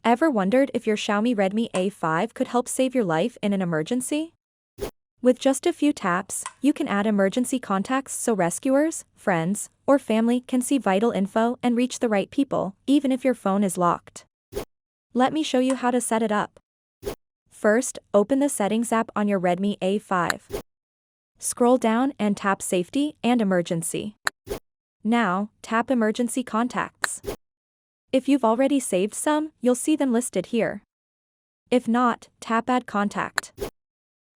Ever wondered if your Xiaomi Redmi A5 could help save your life in an emergency? With just a few taps, you can add emergency contacts so rescuers, friends, or family can see vital info and reach the right people, even if your phone is locked. Let me show you how to set it up. First, open the Settings app on your Redmi A5. Scroll down and tap Safety and Emergency. Now, tap Emergency Contacts. If you've already saved some, you'll see them listed here. If not, tap Add Contact.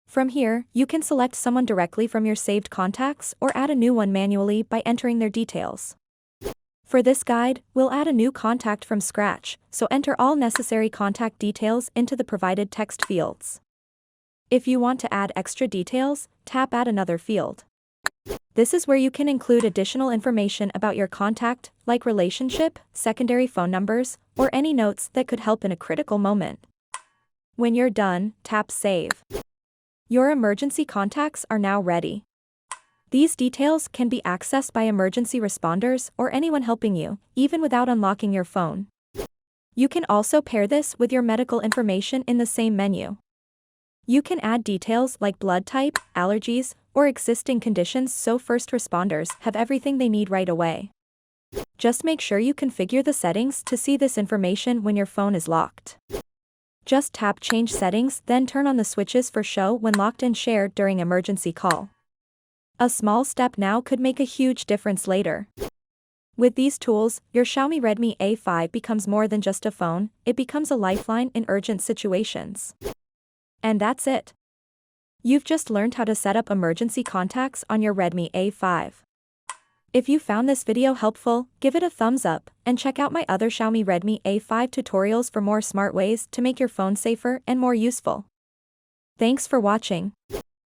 From here, you can select someone directly from your saved contacts or add a new one manually by entering their details. For this guide, we'll add a new contact from scratch, so enter all necessary contact details into the provided text fields. If you want to add extra details, tap Add Another field. This is where you can include additional information about your contact, like relationship, secondary phone numbers, or any notes that could help in a critical moment. When you're done, tap Save. Your emergency contacts are now ready. These details can be accessed by emergency responders or anyone helping you, even without unlocking your phone. You can also pair this with your medical information in the same menu. You can add details like blood type, allergies, or existing conditions so first responders have everything they need right away. Just make sure you configure the settings to see this information when your phone is locked. Just tap Change Settings, then turn on the switches for show when locked and shared during emergency call. A small step now could make a huge difference later. With these tools, your Xiaomi Redmi A5 becomes more than just a phone, it becomes a lifeline in urgent situations. And that's it. You've just learned how to set up emergency contacts on your Redmi A5. If you found this video helpful, give it a thumbs up, and check out my other Xiaomi Redmi A5 tutorials for more smart ways to make your phone safer and more useful. Thanks for watching.